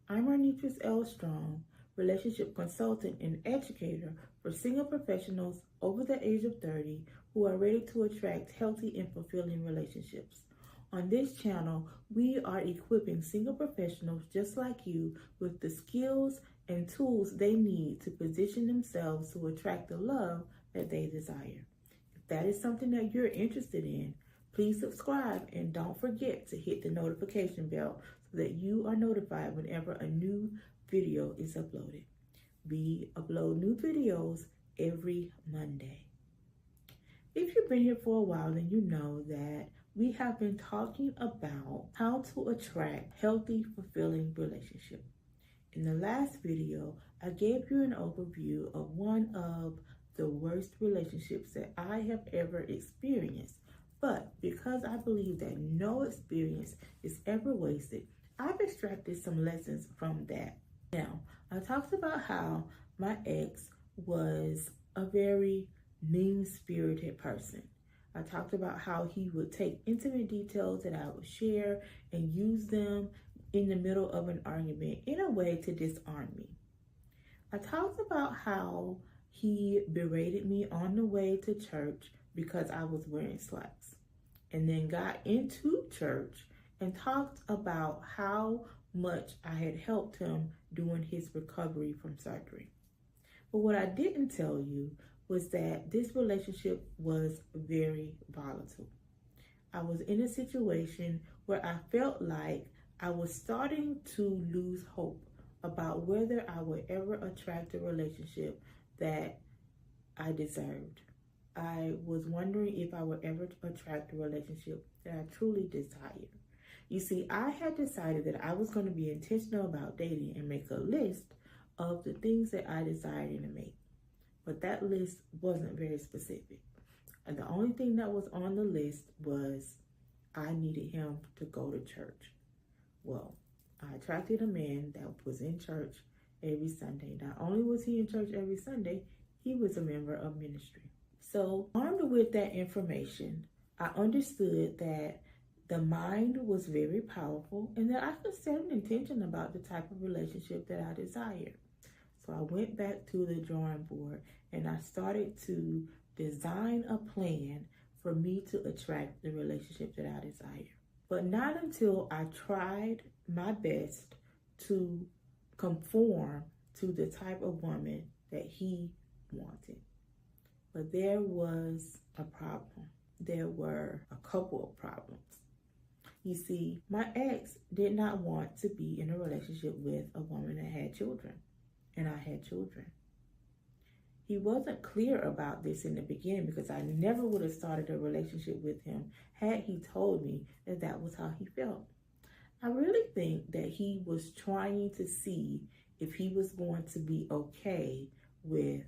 I'm Arnitris L. Strong, relationship consultant and educator for single professionals over the age of 30 who are ready to attract healthy and fulfilling relationships. On this channel, we are equipping single professionals just like you with the skills and tools they need to position themselves to attract the love that they desire. If that is something that you're interested in, please subscribe and don't forget to hit the notification bell so that you are notified whenever a new video is uploaded. We upload new videos every Monday. If you've been here for a while, then you know that we have been talking about how to attract healthy, fulfilling relationships. In the last video, I gave you an overview of one of the worst relationships that I have ever experienced. But because I believe that no experience is ever wasted, I've extracted some lessons from that. Now, I talked about how my ex was a very mean-spirited person. I talked about how he would take intimate details that I would share and use them in the middle of an argument in a way to disarm me. I talked about how he berated me on the way to church because I was wearing slacks, and then got into church and talked about how much I had helped him during his recovery from surgery. But what I didn't tell you was that this relationship was very volatile. I was in a situation where I felt like I was starting to lose hope about whether I would ever attract a relationship that I deserved. I was wondering if I would ever attract a relationship that I truly desired. You see, I had decided that I was going to be intentional about dating and make a list of the things that I desired in a mate. But that list wasn't very specific. And the only thing that was on the list was I needed him to go to church. Well, I attracted a man that was in church every Sunday. Not only was he in church every Sunday, he was a member of ministry. So, armed with that information, I understood that the mind was very powerful and that I could set an intention about the type of relationship that I desired. So I went back to the drawing board and I started to design a plan for me to attract the relationship that I desire. But not until I tried my best to conform to the type of woman that he wanted. But there was a problem. There were a couple of problems. You see, my ex did not want to be in a relationship with a woman that had children, and I had children. He wasn't clear about this in the beginning because I never would have started a relationship with him had he told me that that was how he felt. I really think that he was trying to see if he was going to be okay with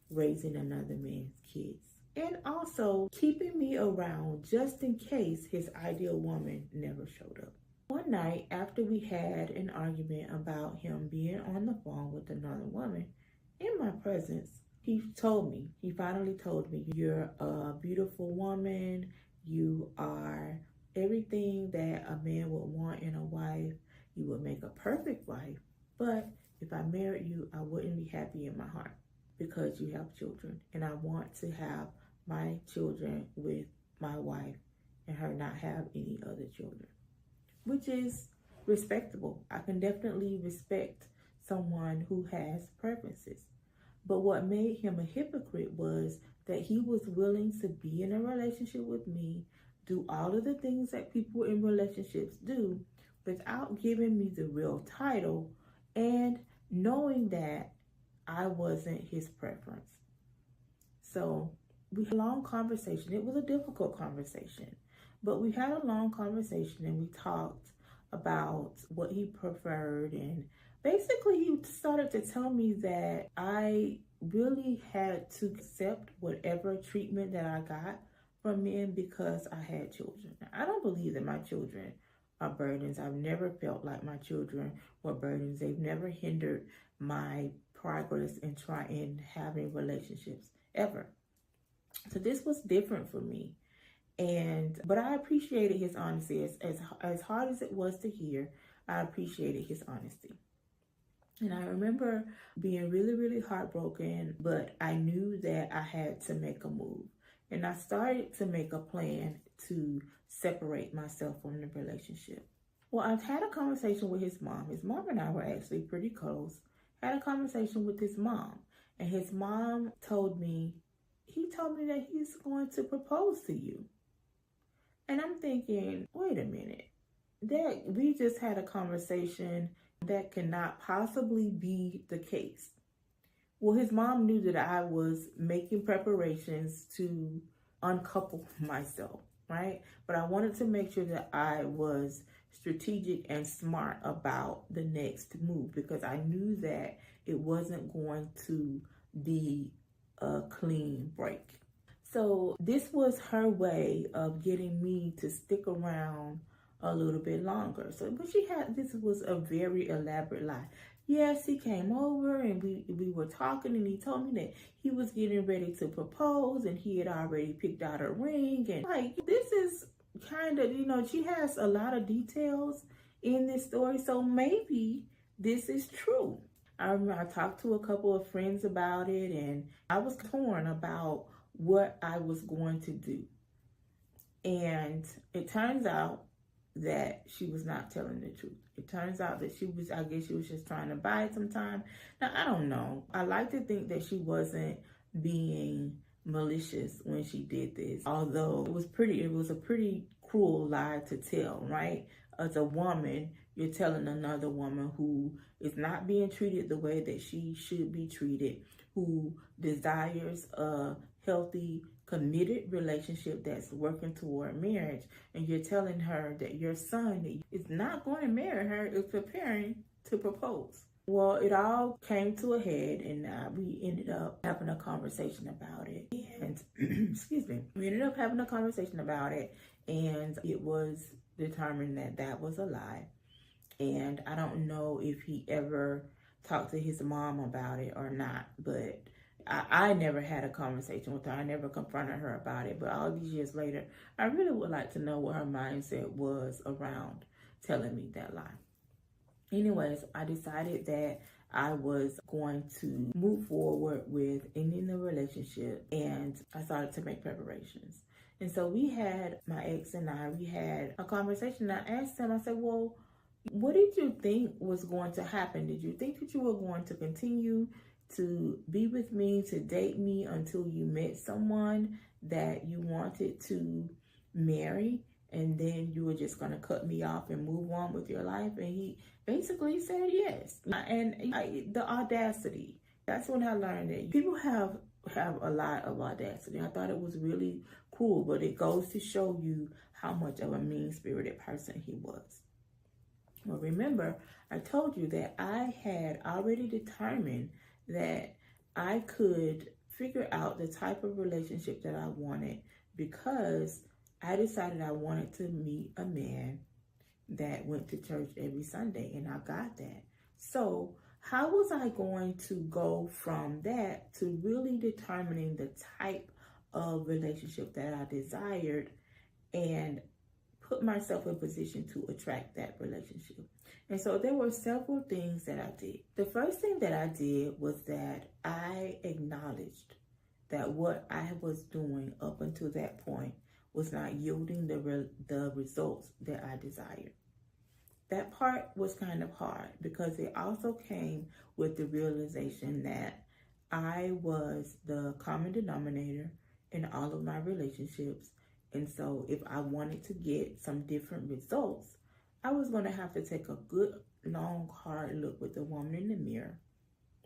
raising another man's kids, and also keeping me around just in case his ideal woman never showed up. One night after we had an argument about him being on the phone with another woman, in my presence, he finally told me, you're a beautiful woman, you are everything that a man would want in a wife, you would make a perfect wife, but if I married you, I wouldn't be happy in my heart because you have children, and I want to have my children with my wife and her not have any other children, which is respectable. I can definitely respect someone who has preferences. But what made him a hypocrite was that he was willing to be in a relationship with me, do all of the things that people in relationships do without giving me the real title and knowing that I wasn't his preference. So we had a long conversation. It was a difficult conversation, but we had a long conversation and we talked about what he preferred, and basically he started to tell me that I really had to accept whatever treatment that I got from men because I had children. I don't believe that my children are burdens. I've never felt like my children were burdens. They've never hindered my progress in trying having relationships ever. So this was different for me. But I appreciated his honesty. As hard as it was to hear, I appreciated his honesty. And I remember being really, really heartbroken, but I knew that I had to make a move. And I started to make a plan to separate myself from the relationship. Well, I've had a conversation with his mom. His mom and I were actually pretty close. Had a conversation with his mom. And his mom told me, he told me that he's going to propose to you. And I'm thinking, wait a minute. That we just had a conversation. That cannot possibly be the case. Well, his mom knew that I was making preparations to uncouple myself, right? But I wanted to make sure that I was strategic and smart about the next move, because I knew that it wasn't going to be a clean break. So this was her way of getting me to stick around a little bit longer. So, but this was a very elaborate lie. Yes, he came over and we were talking, and he told me that he was getting ready to propose and he had already picked out a ring. And like, this is kind of, she has a lot of details in this story. So maybe this is true. I remember I talked to a couple of friends about it, and I was torn about what I was going to do. And it turns out that she was not telling the truth. It turns out that I guess she was just trying to buy some time. Now, I don't know. I like to think that she wasn't being malicious when she did this, although it was a pretty cruel lie to tell, right? As a woman, you're telling another woman who is not being treated the way that she should be treated, who desires a healthy, committed relationship that's working toward marriage, and you're telling her that your son is not going to marry her, is preparing to propose. Well, it all came to a head, and we ended up having a conversation about it. And excuse me, we ended up having a conversation about it, and it was determined that that was a lie. And I don't know if he ever talked to his mom about it or not, but I never had a conversation with her. I never confronted her about it. But all these years later, I really would like to know what her mindset was around telling me that lie. Anyways, I decided that I was going to move forward with ending the relationship, and I started to make preparations. And so my ex and we had a conversation. I asked him, I said, well, what did you think was going to happen? Did you think that you were going to continue to be with me, to date me until you met someone that you wanted to marry, and then you were just going to cut me off and move on with your life? And he basically said yes. And the audacity, that's when I learned that people have a lot of audacity. I thought it was really cool, but it goes to show you how much of a mean-spirited person he was. Well, remember, I told you that I had already determined that I could figure out the type of relationship that I wanted, because I decided I wanted to meet a man that went to church every Sunday, and I got that. So how was I going to go from that to really determining the type of relationship that I desired and put myself in position to attract that relationship? And so there were several things that I did. The first thing that I did was that I acknowledged that what I was doing up until that point was not yielding the results that I desired. That part was kind of hard, because it also came with the realization that I was the common denominator in all of my relationships. And so if I wanted to get some different results, I was going to have to take a good, long, hard look with the woman in the mirror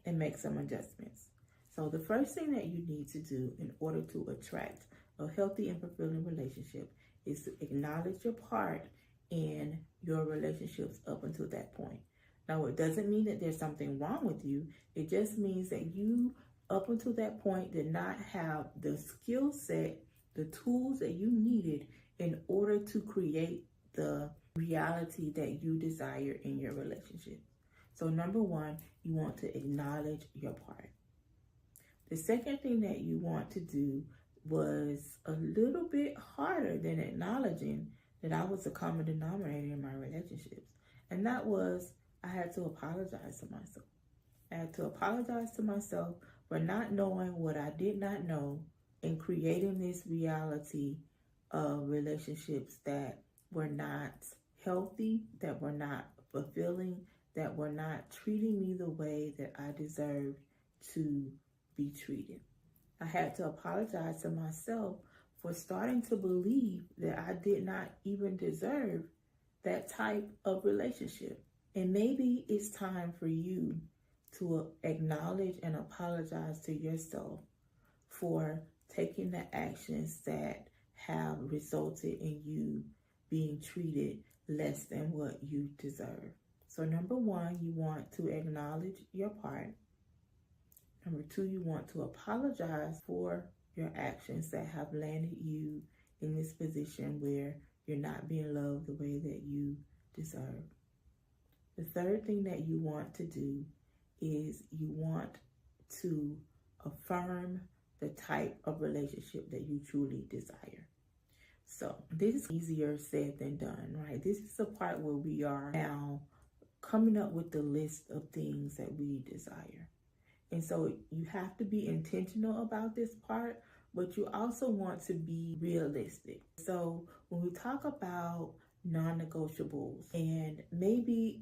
and make some adjustments. So the first thing that you need to do in order to attract a healthy and fulfilling relationship is to acknowledge your part in your relationships up until that point. Now, it doesn't mean that there's something wrong with you. It just means that you, up until that point, did not have the skill set, the tools that you needed in order to create the reality that you desire in your relationship. So number one, you want to acknowledge your part. The second thing that you want to do was a little bit harder than acknowledging that I was a common denominator in my relationships. And that was, I had to apologize to myself. I had to apologize to myself for not knowing what I did not know and creating this reality of relationships that were not healthy, that were not fulfilling, that were not treating me the way that I deserved to be treated. I had to apologize to myself for starting to believe that I did not even deserve that type of relationship. And maybe it's time for you to acknowledge and apologize to yourself for taking the actions that have resulted in you being treated less than what you deserve. So number one, you want to acknowledge your part. Number two, you want to apologize for your actions that have landed you in this position where you're not being loved the way that you deserve. The third thing that you want to do is you want to affirm the type of relationship that you truly desire. So this is easier said than done, right? This is the part where we are now coming up with the list of things that we desire. And so you have to be intentional about this part, but you also want to be realistic. So when we talk about non-negotiables, and maybe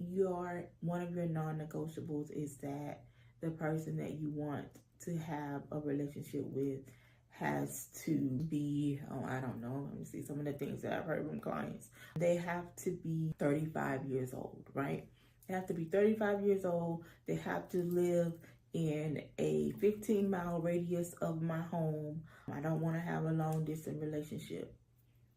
one of your non-negotiables is that the person that you want to have a relationship with has to be, I don't know, let me see some of the things that I've heard from clients. They have to be 35 years old, right? They have to be 35 years old. They have to live in a 15-mile radius of my home. I don't want to have a long distance relationship.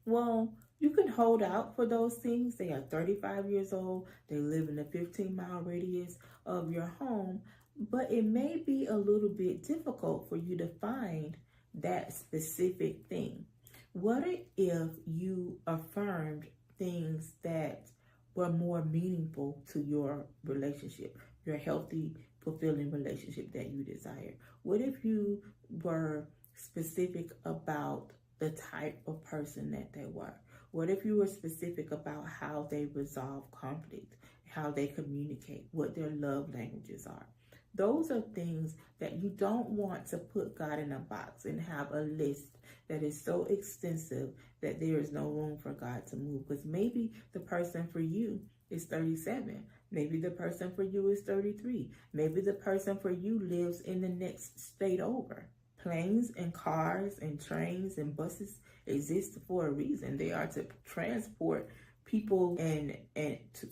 Well, you can hold out for those things. They are 35 years old. They live in a 15-mile radius of your home, but it may be a little bit difficult for you to find that specific thing. What if you affirmed things that were more meaningful to your relationship, your healthy, fulfilling relationship that you desire? What if you were specific about the type of person that they were? What if you were specific about how they resolve conflict, how they communicate, what their love languages are? Those are things that you don't want to put God in a box and have a list that is so extensive that there is no room for God to move. Because maybe the person for you is 37. Maybe the person for you is 33. Maybe the person for you lives in the next state over. Planes and cars and trains and buses exist for a reason. They are to transport people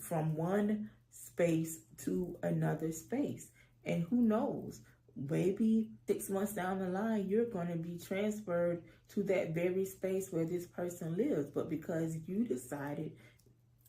from one space to another space. And who knows, maybe 6 months down the line, you're going to be transferred to that very space where this person lives. But because you decided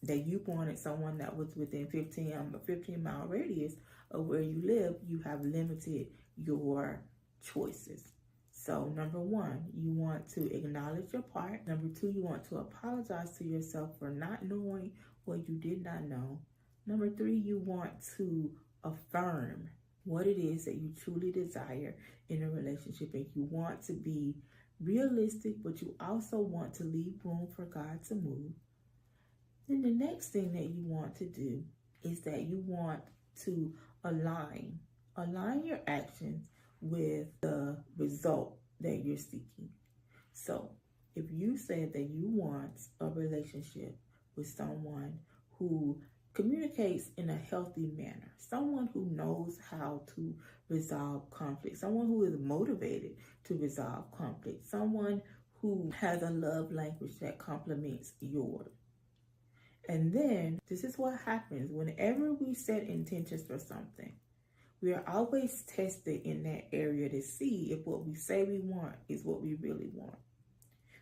that you wanted someone that was within 15-mile radius of where you live, you have limited your choices. So number one, you want to acknowledge your part. Number two, you want to apologize to yourself for not knowing what you did not know. Number three, you want to affirm what it is that you truly desire in a relationship, and you want to be realistic, but you also want to leave room for God to move. Then the next thing that you want to do is that you want to align your actions with the result that you're seeking. So if you said that you want a relationship with someone who communicates in a healthy manner, someone who knows how to resolve conflict, someone who is motivated to resolve conflict, someone who has a love language that complements yours. And then this is what happens whenever we set intentions for something. We are always tested in that area to see if what we say we want is what we really want.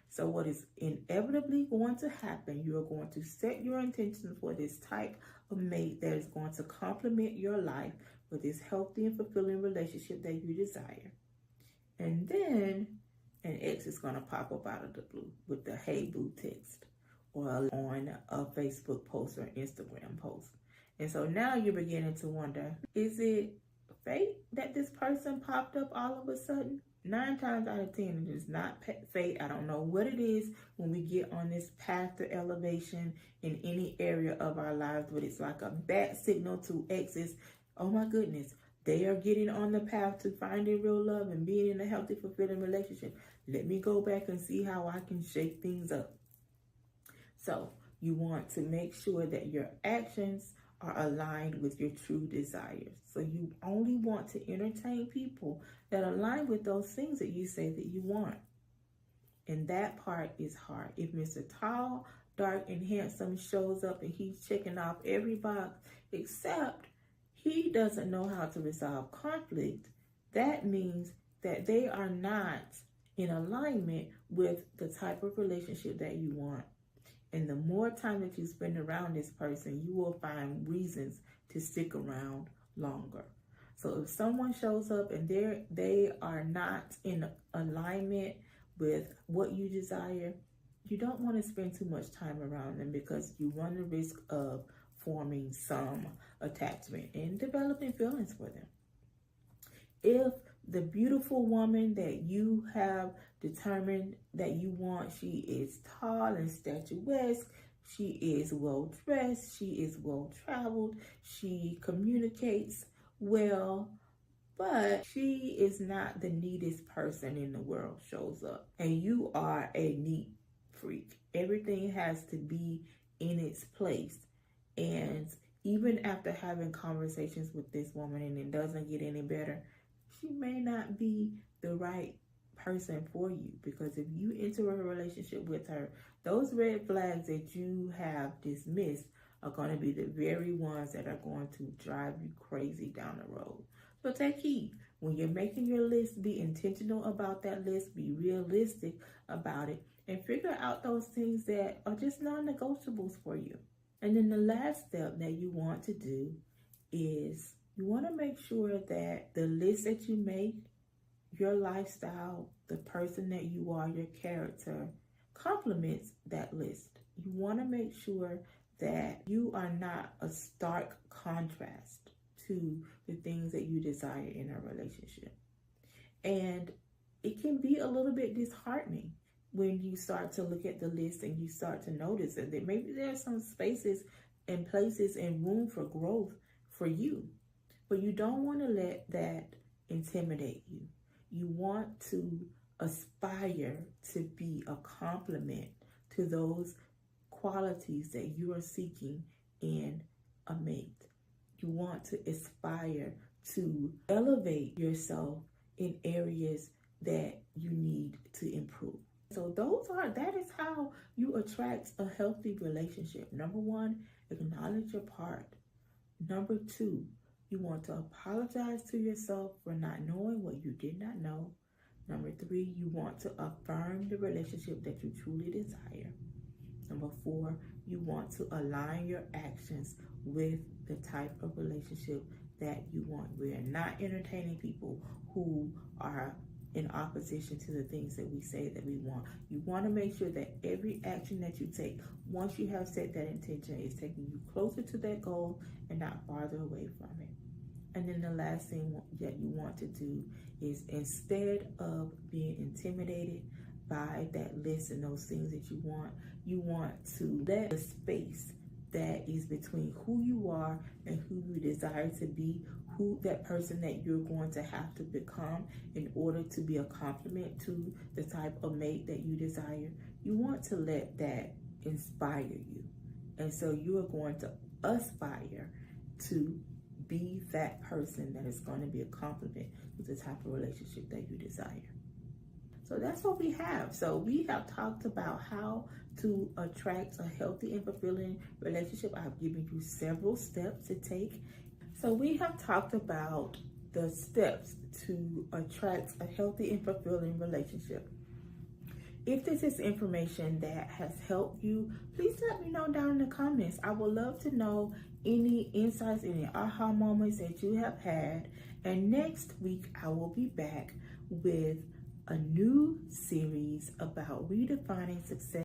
So what is inevitably going to happen, you are going to set your intentions for this type of mate that is going to complement your life with this healthy and fulfilling relationship that you desire. And then an ex is going to pop up out of the blue with the "Hey boo" text or on a Facebook post or Instagram post. And so now you're beginning to wonder, is it fate that this person popped up all of a sudden? 9 times out of 10, it is not fate. I don't know what it is when we get on this path to elevation in any area of our lives, but it's like a bat signal to exes. Oh my goodness, they are getting on the path to finding real love and being in a healthy, fulfilling relationship. Let me go back and see how I can shake things up. So you want to make sure that your actions are aligned with your true desires. So you only want to entertain people that align with those things that you say that you want. And that part is hard. If Mr. Tall, dark, and handsome shows up and he's checking off every box, except he doesn't know how to resolve conflict, that means that they are not in alignment with the type of relationship that you want. And the more time that you spend around this person, you will find reasons to stick around longer. So if someone shows up and they are not in alignment with what you desire, you don't want to spend too much time around them, because you run the risk of forming some attachment and developing feelings for them. If the beautiful woman that you have determined that you want, she is tall and statuesque, she is well dressed, she is well traveled, she communicates well, but she is not the neatest person in the world, shows up, and you are a neat freak. Everything has to be in its place. And even after having conversations with this woman and it doesn't get any better, she may not be the right person for you, because if you enter a relationship with her, those red flags that you have dismissed are going to be the very ones that are going to drive you crazy down the road. So take heed. When you're making your list, be intentional about that list, be realistic about it, and figure out those things that are just non-negotiables for you. And then the last step that you want to do is you want to make sure that the list that you make, your lifestyle, the person that you are, your character, complements that list. You want to make sure that you are not a stark contrast to the things that you desire in a relationship. And it can be a little bit disheartening when you start to look at the list and you start to notice that maybe there are some spaces and places and room for growth for you. But you don't want to let that intimidate you. You want to aspire to be a complement to those qualities that you are seeking in a mate. You want to aspire to elevate yourself in areas that you need to improve. So that is how you attract a healthy relationship. Number one, acknowledge your part. Number two, you want to apologize to yourself for not knowing what you did not know. Number three, you want to affirm the relationship that you truly desire. Number four, you want to align your actions with the type of relationship that you want. We are not entertaining people who are in opposition to the things that we say that we want. You want to make sure that every action that you take, once you have set that intention, is taking you closer to that goal and not farther away from it. And then the last thing that you want to do is, instead of being intimidated by that list and those things that you want to let the space that is between who you are and who you desire to be, who that person that you're going to have to become in order to be a complement to the type of mate that you desire. You want to let that inspire you. And so you are going to aspire to be that person that is going to be a complement to the type of relationship that you desire. So that's what we have. So we have talked about how to attract a healthy and fulfilling relationship. I've given you several steps to take. So we have talked about the steps to attract a healthy and fulfilling relationship. If this is information that has helped you, please let me know down in the comments. I would love to know any insights, any aha moments that you have had. And next week, I will be back with a new series about redefining success